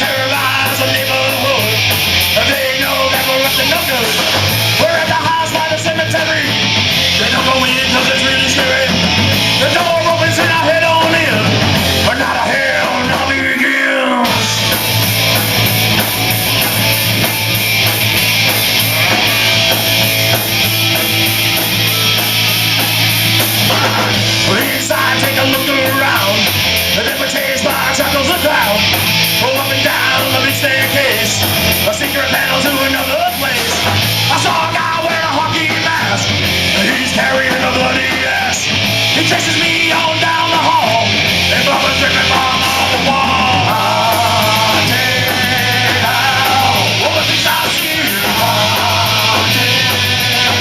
terrorize the neighborhood. They know that we're up to no good. We're at the house by the cemetery. They don't go in cause it's really scary. The door opens and I head on in. But not a hell, not begins. Inside, take a look around. The deputy's bar chuckles a crowd. Go up and down the big staircase. A secret panel to another place. I saw a guy wearing a hockey mask. He's carrying a bloody ass. He chases me on down the hall. And blood was dripping from on the wall. Haunted house. All the things I've seen. Haunted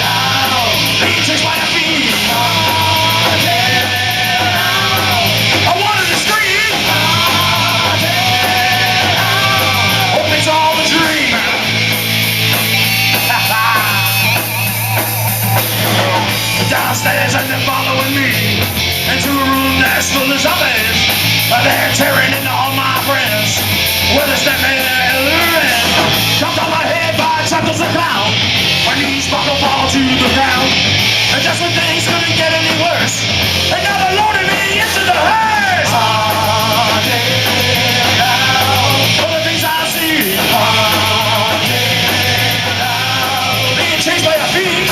house. Being chased by a fiend. Haunted house. I wanted to scream. Haunted house. Hope it's all a dream. Downstairs and they're following me into a room that's full of zombies. They're tearing into all my friends with a step in and jumped on my head by Chuckles the Clown. My knees buckle fall to the ground. And just when things couldn't get any worse, they now they're loading me into the hearse. Haunted house. All the things I see. Haunted house. Being chased by a fiend.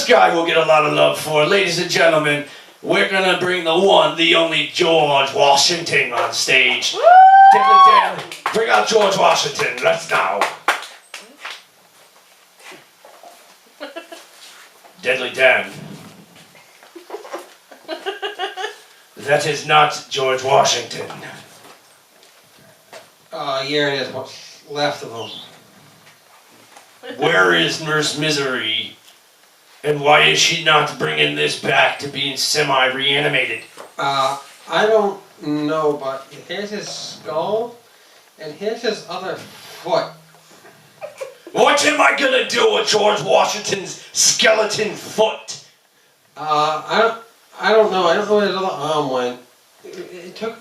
Guy will get a lot of love for. Ladies and gentlemen, we're gonna bring the one, the only George Washington on stage. Deadly Dan, bring out George Washington. Let's now. Deadly Dan. That is not George Washington. Yeah, it is. What's left of him? Where is Nurse Misery? And why is she not bringing this back to being semi-reanimated? I don't know, but here's his skull, and here's his other foot. What am I gonna do with George Washington's skeleton foot? I don't know. I don't know where his other arm went. It took.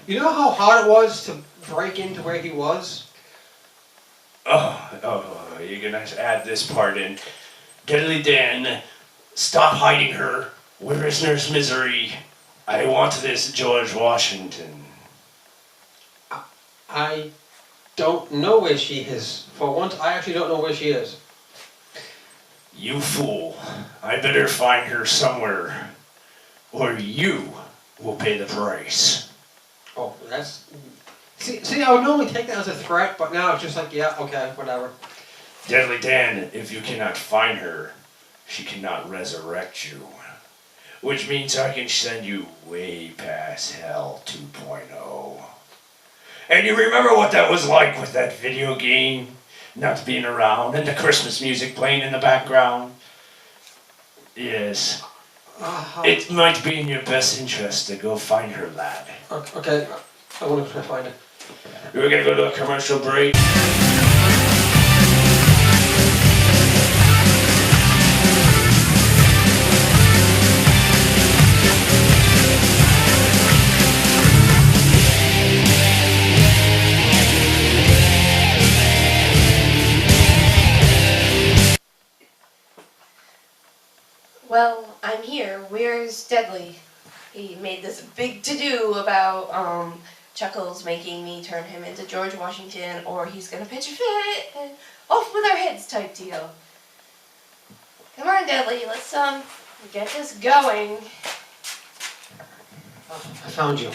You know how hard it was to break into where he was? Oh, you're gonna add this part in. Deadly Dan, stop hiding her. Where is Nurse Misery? I want this George Washington. I don't know where she is. For once, I actually don't know where she is. You fool. I better find her somewhere, or you will pay the price. Oh, that's... See, I would normally take that as a threat, but now it's just like, yeah, okay, whatever. Deadly Dan, if you cannot find her, she cannot resurrect you. Which means I can send you way past Hell 2.0. And you remember what that was like with that video game? Not being around and the Christmas music playing in the background? Yes. It might be in your best interest to go find her, lad. Okay, I want to try to find her. We're gonna go to a commercial break. I'm here. Where's Deadly? He made this big to-do about Chuckles making me turn him into George Washington, or he's gonna pitch a fit and off with our heads type deal. Come on, Deadly, let's get this going. I found you.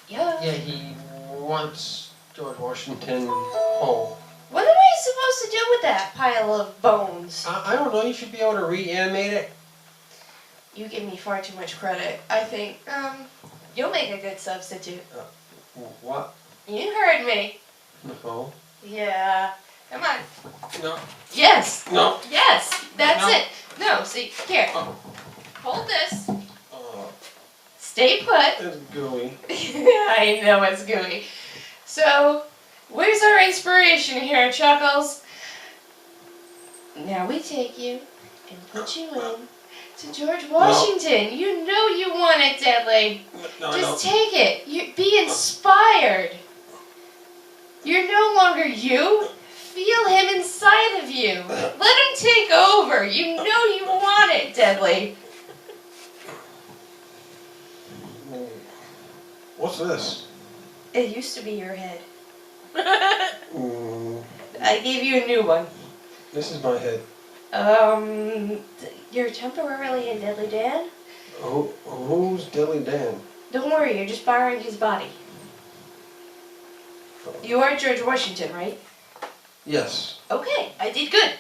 Yeah. Yeah, he wants George Washington whole. What am I supposed to do with that pile of bones? I don't know. You should be able to reanimate it. You give me far too much credit. I think you'll make a good substitute. What? You heard me. No. Yeah. Come on. No. Yes. No. Yes. That's No. it. No, see, here. Oh. Hold this. Oh, Stay put. it's gooey. I know it's gooey. So, where's our inspiration here, Chuckles? Now we take you and put you in to George Washington. You know you want it, Deadly. No, Just take it. Be inspired. You're no longer you. Feel him inside of you. Let him take over. You know you want it, Deadly. What's this? It used to be your head. Mm, I gave you a new one. this is my head. You're temporarily in Deadly Dan. Who's Dilly Dan? Don't worry, you're just borrowing his body. You are George Washington, right? Yes. Okay, I did good.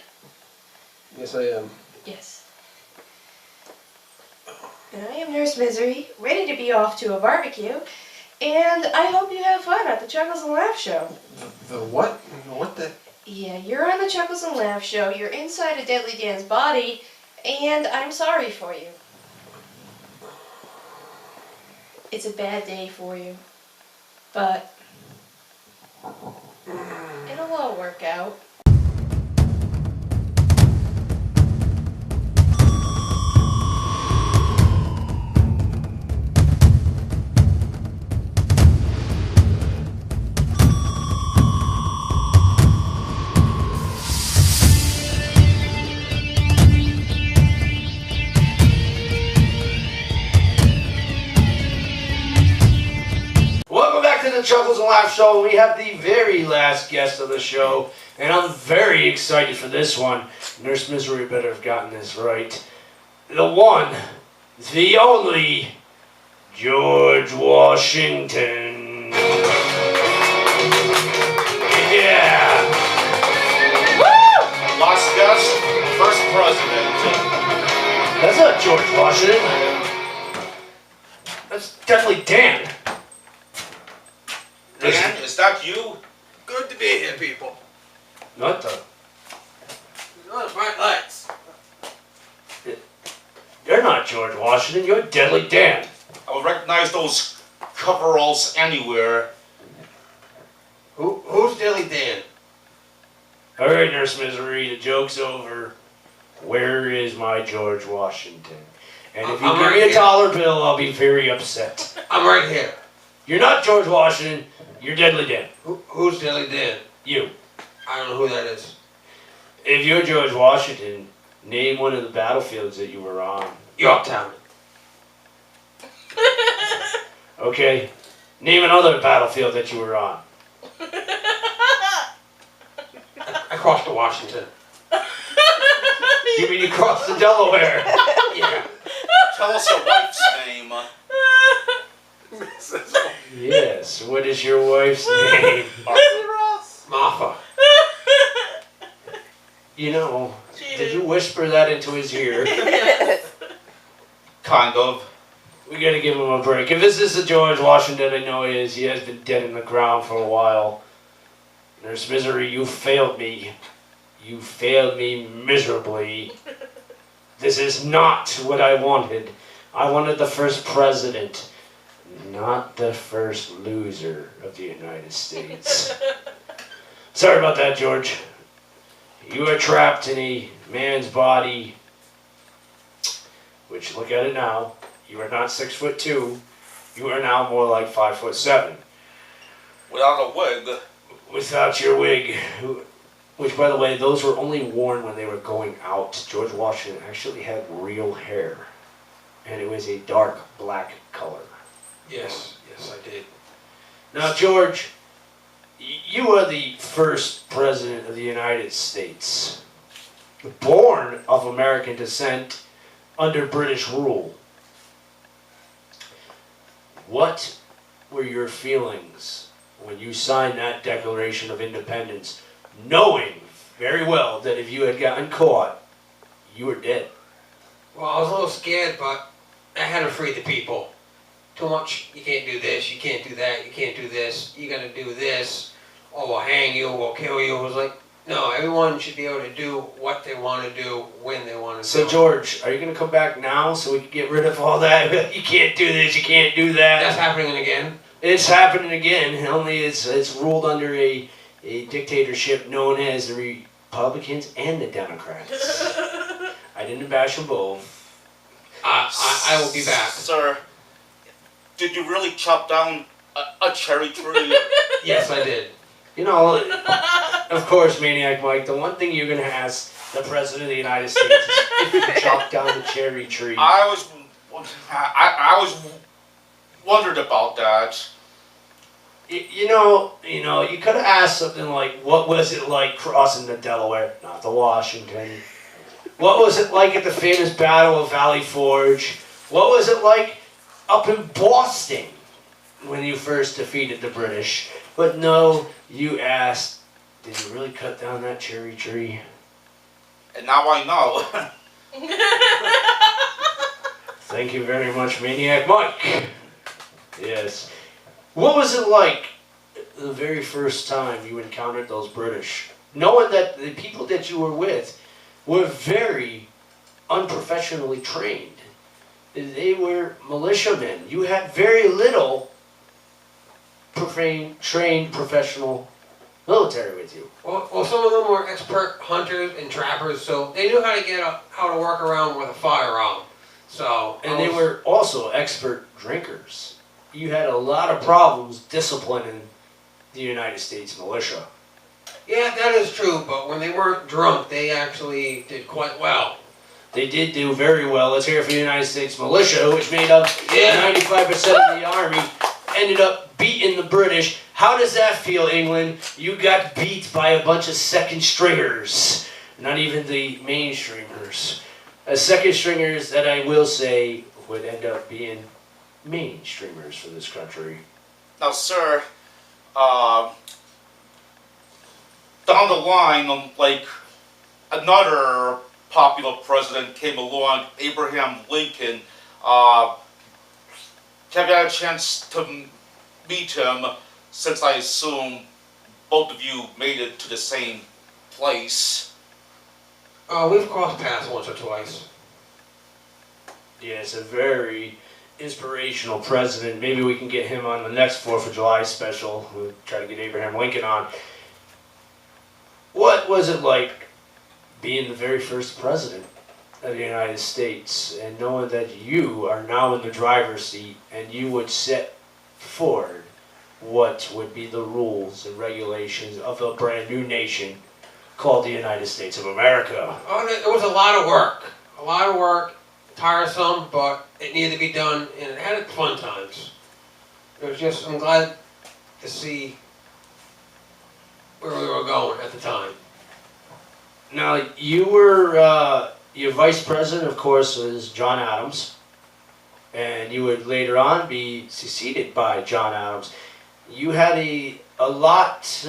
Yes, I am. Yes. And I am Nurse Misery, ready to be off to a barbecue, and I hope you have fun at the Chuckles and Laugh Show. The what? What the? Yeah, you're on the Chuckles and Laugh Show, you're inside of Deadly Dan's body, and I'm sorry for you. It's a bad day for you, but it'll all work out. Welcome back to the Chuckles and Laugh Show. We have the very last guest of the show, and I'm very excited for this one. Nurse Misery better have gotten this right. The one, the only, George Washington. Yeah. Last guest, first president. That's not George Washington. That's definitely Dan. Dan, is that you? Good to be here, people. Not the. Oh, bright lights. You're not George Washington. You're Deadly Dan. I would recognize those coveralls anywhere. Who's Dilly Dan? All right, Nurse Misery, the joke's over. Where is my George Washington? And if you I'm give right me a here. dollar bill, I'll be very upset. I'm right here. You're not George Washington. You're Deadly Dan. Who's Dilly Dan? You. I don't know who that is. If you're George Washington, name one of the battlefields that you were on. Yorktown. Okay. Name another battlefield that you were on. I crossed to Washington. You mean you crossed the Delaware? Yeah. Tell us your wife's name. Yes. What is your wife's name? Martha. You know, did you whisper that into his ear? Kind of. We gotta give him a break. If this is the George Washington I know he is, he has been dead in the ground for a while. Nurse Misery, you failed me. You failed me miserably. This is not what I wanted. I wanted the first president, not the first loser of the United States. Sorry about that, George. You are trapped in a man's body, which, look at it now, you are not 6'2". You are now more like 5'7". Without a wig. Without your wig, which, by the way, those were only worn when they were going out. George Washington actually had real hair. and it was a dark black color. Yes, I did. Now, George, you are the first president of the United States, born of American descent under British rule. What were your feelings when you signed that Declaration of Independence, knowing very well that if you had gotten caught, you were dead? Well, I was a little scared, but I had to free the people. Too much, you can't do this, you can't do that, you can't do this, you gotta do this, or we'll hang you, we'll kill you. It was like, no, everyone should be able to do what they want to do, when they want to do So, it. George, are you going to come back now so we can get rid of all that? You can't do this, you can't do that. That's happening again. It's happening again, only it's ruled under a dictatorship known as the Republicans and the Democrats. I didn't bash them both. I will be back. Sir, did you really chop down a cherry tree? Yes, I did. You know, of course, Maniac Mike, the one thing you're going to ask the President of the United States is if you chopped down the cherry tree. I was wondered about that. You know, you could have asked something like, what was it like crossing the Delaware, not the Washington? What was it like at the famous Battle of Valley Forge? What was it like up in Boston when you first defeated the British? But no, you asked, did you really cut down that cherry tree? And now I know. Thank you very much, Maniac Mike. Yes. What was it like the very first time you encountered those British? Knowing that the people that you were with were very unprofessionally trained. They were militiamen. You had very little trained professional military with you. Well, some of them were expert hunters and trappers, so they knew how to work around with a firearm. So, And they were also expert drinkers. You had a lot of problems disciplining the United States militia. Yeah, that is true, but when they weren't drunk, they actually did quite well. They did do very well. Let's hear it for the United States militia, which made up 95% of the army, ended up beating the British. How does that feel, England? You got beat by a bunch of second stringers, not even the mainstreamers. Second stringers that I will say would end up being mainstreamers for this country. Now, sir, down the line, like another popular president came along, Abraham Lincoln. Have you had a chance to meet him, since I assume both of you made it to the same place? We've crossed paths once or twice. Yes, a very inspirational president. Maybe we can get him on the next 4th of July special. We'll try to get Abraham Lincoln on. What was it like being the very first president of the United States and knowing that you are now in the driver's seat and you would set forward what would be the rules and regulations of a brand new nation called the United States of America? Oh, it was a lot of work. A lot of work, tiresome, but it needed to be done, and it had its fun times. It was just, I'm glad to see where we were going at the time. Now, you were, your vice president, of course, was John Adams, and you would later on be succeeded by John Adams. You had a lot,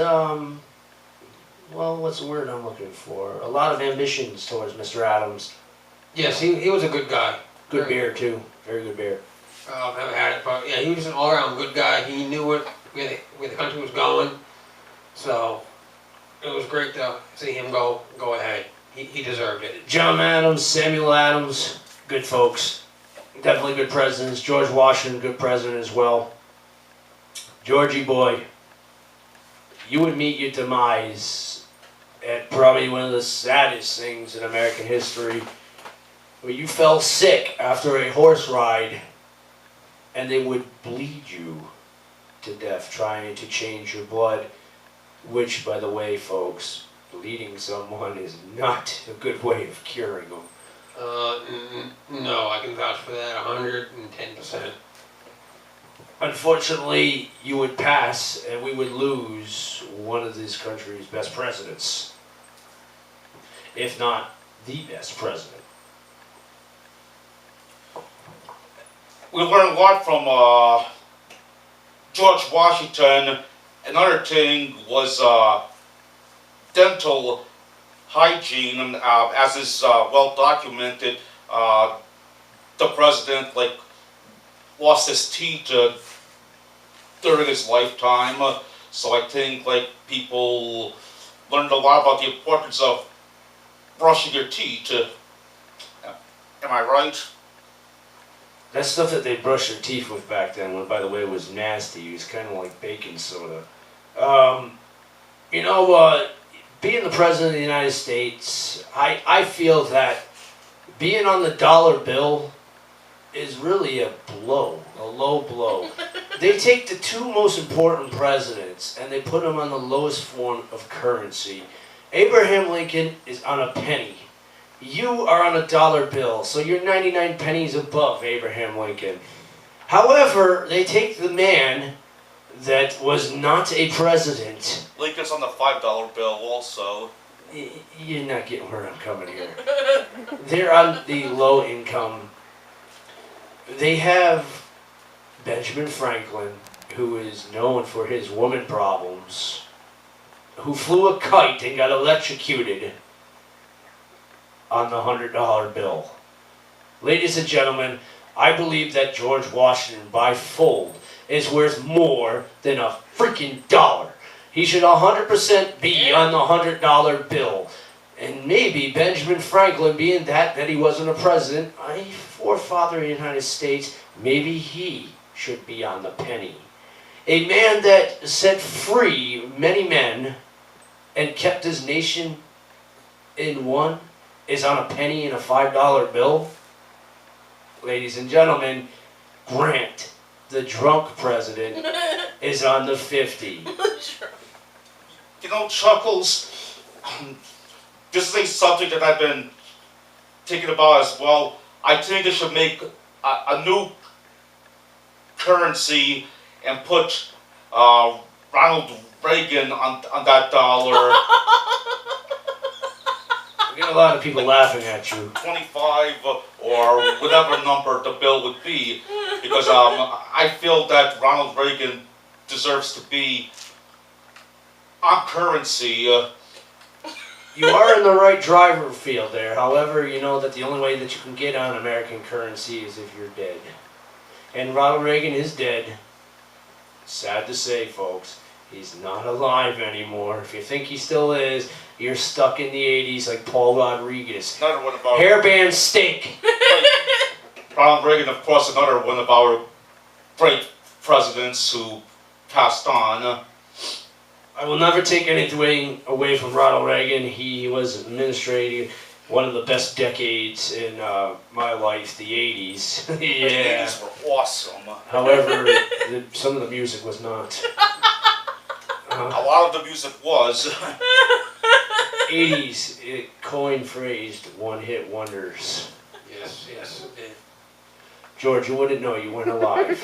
well, what's the word I'm looking for? A lot of ambitions towards Mr. Adams. Yes, he was a good guy. Good beer, too. Very good beer. I've never had it, but yeah, he was an all-around good guy. He knew where the country was going, so it was great to see him go ahead. He deserved it. John Adams, Samuel Adams, good folks. Definitely good presidents. George Washington, good president as well. Georgie boy, you would meet your demise at probably one of the saddest things in American history, where you fell sick after a horse ride and they would bleed you to death trying to change your blood, which, by the way, folks, bleeding someone is not a good way of curing them. No, I can vouch for that 110%. Unfortunately, you would pass and we would lose one of this country's best presidents. If not the best president. We learned a lot from George Washington. Another thing was dental hygiene, as is well documented. The president lost his teeth during his lifetime, so I think people learned a lot about the importance of brushing your teeth. Am I right? That stuff that they brushed their teeth with back then, by the way, was nasty. It was kind of like baking soda. Being the president of the United States, I feel that being on the dollar bill is really a low blow. They take the two most important presidents and they put them on the lowest form of currency. Abraham Lincoln is on a penny. You are on a dollar bill, so you're 99 pennies above Abraham Lincoln. However, they take the man that was not a president. Lincoln's on the $5 bill also. You're not getting where I'm coming here. They're on the low income. They have Benjamin Franklin, who is known for his woman problems, who flew a kite and got electrocuted on the $100 bill. Ladies and gentlemen, I believe that George Washington by fold is worth more than a freaking dollar. He should 100% be on the $100 bill. And maybe Benjamin Franklin, being that he wasn't a president, a forefather of the United States, maybe he should be on the penny. A man that set free many men and kept his nation in one is on a penny and a $5 bill. Ladies and gentlemen, Grant, the drunk president, is on the 50. You know, Chuckles, this is a subject that I've been thinking about as well. I think they should make a new currency and put Ronald Reagan on that dollar. We got a lot of people laughing at you. 25 or whatever number the bill would be, because I feel that Ronald Reagan deserves to be on currency. You are in the right driver field there. However, you know that the only way that you can get on American currency is if you're dead. And Ronald Reagan is dead. Sad to say, folks. He's not alive anymore. If you think he still is, you're stuck in the 80s like Paul Rodriguez. Another one about Hairband steak. Ronald Reagan, of course, another one of our great presidents who passed on. I will never take anything away from Ronald Reagan. He was administrating one of the best decades in my life, the 80s. Yeah. The 80s were awesome. However, some of the music was not. A lot of the music was. 80s, it coin-phrased one-hit wonders. Yes, it did. George, you wouldn't know, you weren't alive.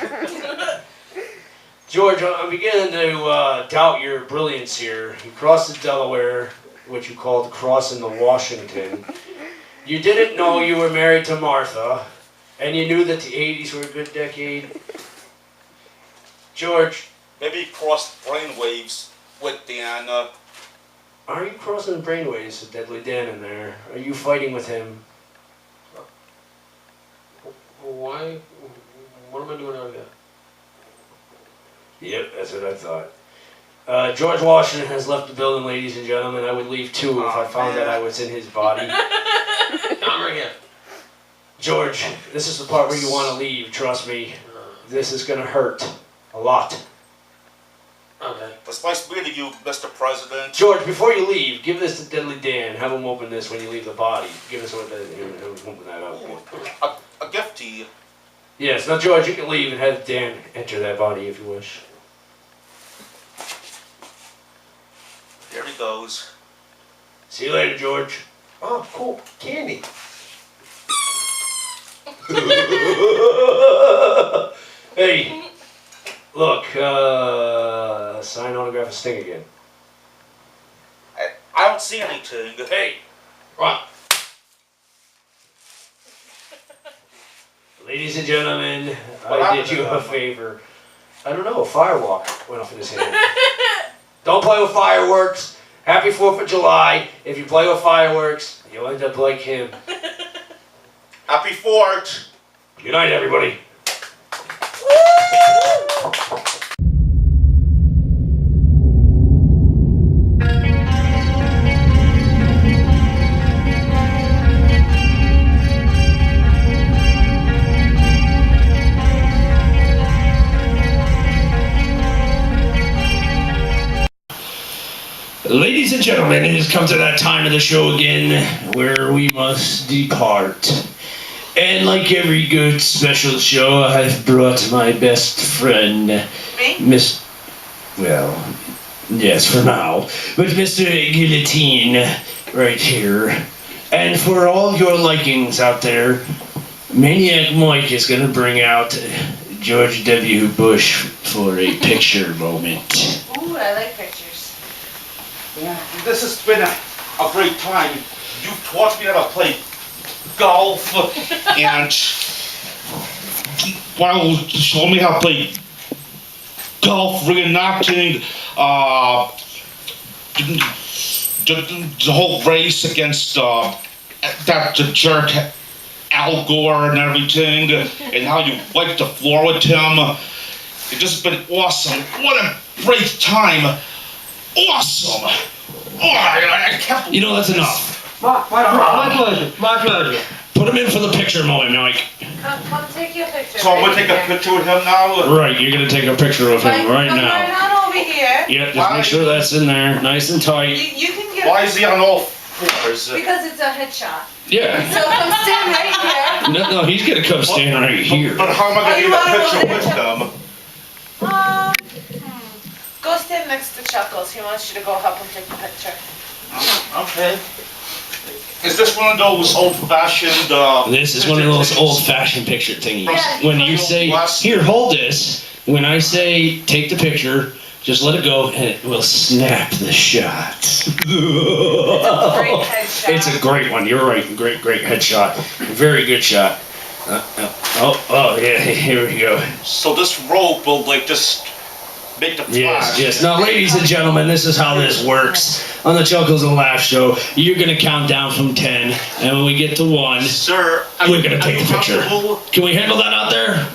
George, I'm beginning to doubt your brilliance here. You crossed the Delaware, what you called crossing the Washington. You didn't know you were married to Martha, and you knew that the 80s were a good decade. George. Maybe he crossed brainwaves with Dan. Are you crossing brainwaves with Deadly Dan in there? Are you fighting with him? Why? What am I doing out here? Yep, that's what I thought. George Washington has left the building, ladies and gentlemen. I would leave too if I found that I was in his body. I'm right here. George, this is the part where you want to leave, trust me. This is going to hurt a lot. Okay. It's nice meeting you, Mr. President. George, before you leave, give this to Deadly Dan. Have him open this when you leave the body. Give us open that up. Ooh, a gift to you. Yes, now George, you can leave and have Dan enter that body if you wish. There he goes. See you later, George. Oh, cool. Candy. Hey, look, sign autograph a Sting again. I don't see anything. Hey, run. Ladies and gentlemen, What I happened did you to a them? favor. I don't know, a firewalk went off in his hand. Don't play with fireworks. Happy 4th of July. If you play with fireworks, you'll end up like him. Happy 4th. Good night, everybody. Ladies and gentlemen, it has come to that time of the show again where we must depart. And like every good special show, I've brought my best friend, Miss. Well, yes, for now. But Mr. Guillotine, right here. And for all your likings out there, Maniac Mike is going to bring out George W. Bush for a picture moment. Ooh, I like pictures. Yeah, this has been a great time. You've taught me how to play golf and well, show me how to play golf, reenacting the whole race against that jerk Al Gore and everything, and how you wiped the floor with him. It's just been awesome. What a great time. Awesome. Oh, I can't believe You know, that's enough. My pleasure. My pleasure. Put him in for the picture moment, Mike. Come take your picture. So I'm gonna take a picture with him now. Right, you're going to take a picture of him right Come now. right on over here. Yeah, just make sure that's in there, nice and tight. You can get Why is he on all fours? because it's a headshot. Yeah. So come stand right here. No, he's going to come stand right here. But how am I Oh, you gonna wanna get a go picture there? with them? Go stand next to Chuckles. He wants you to go help him take the picture. Okay. Is this one of those old-fashioned? This is one of those old-fashioned picture thingies. Yeah. When you say, here, hold this. When I say, take the picture, just let it go and it will snap the shot. Great headshot. It's a great one. You're right. Great headshot. Very good shot. Yeah, here we go. So this rope will like just make the flash. Yes. Now, ladies and gentlemen, this is how this works. On the Chuckles and Laugh Show, you're going to count down from 10, and when we get to 1, Sir, we're going to take the picture. comfortable? Can we handle that out there?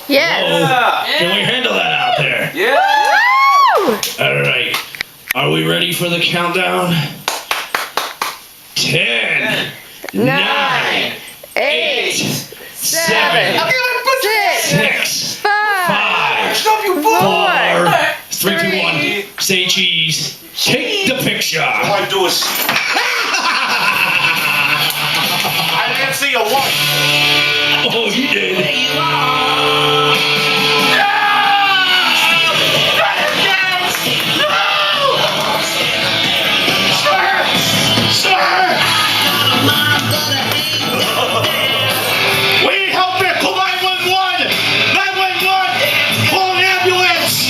Yeah. Can we handle that out there? Yeah. All right. Are we ready for the countdown? 10, 9, 8, 7, 6, 5, 4, 3, 2, 1. Say cheese. Take the picture. All I do is. I didn't see a one. Oh, you did. We need help here. Call 911. 911. Call an ambulance.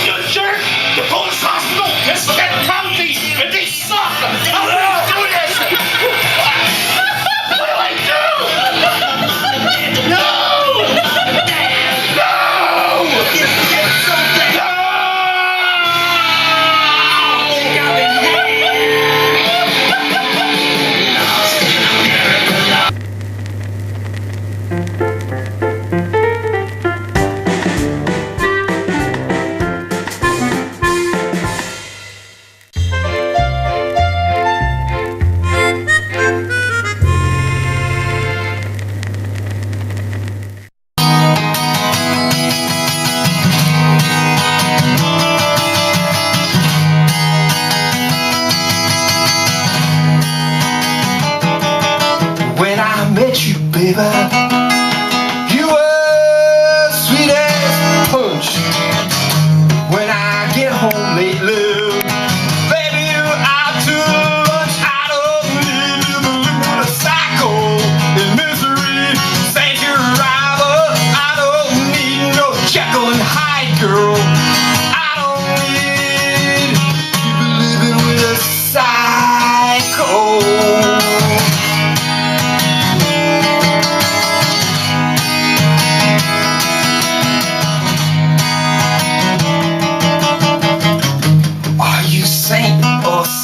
You jerk. The police hospital is Kent County, and they suck. How do I do this? What do I do? No. When I met you, baby, you were sweet as punch. When I get home late, love, baby, you out to lunch. I don't live in the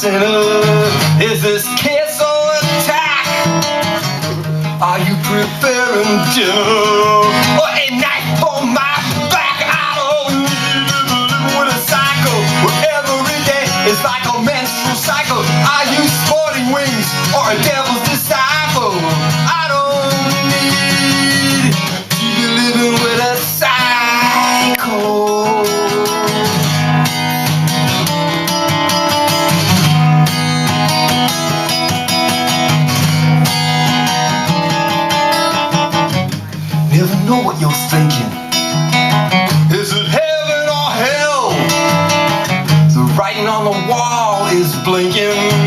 center. Is this kiss or attack? Are you preparing dinner or a knife for my back? I don't need to live with a cycle where every day is like a menstrual cycle. Are you sporting wings or a devil's disciple? I don't need to be living with a cycle. Never know what you're thinking. Is it heaven or hell? The writing on the wall is blinking.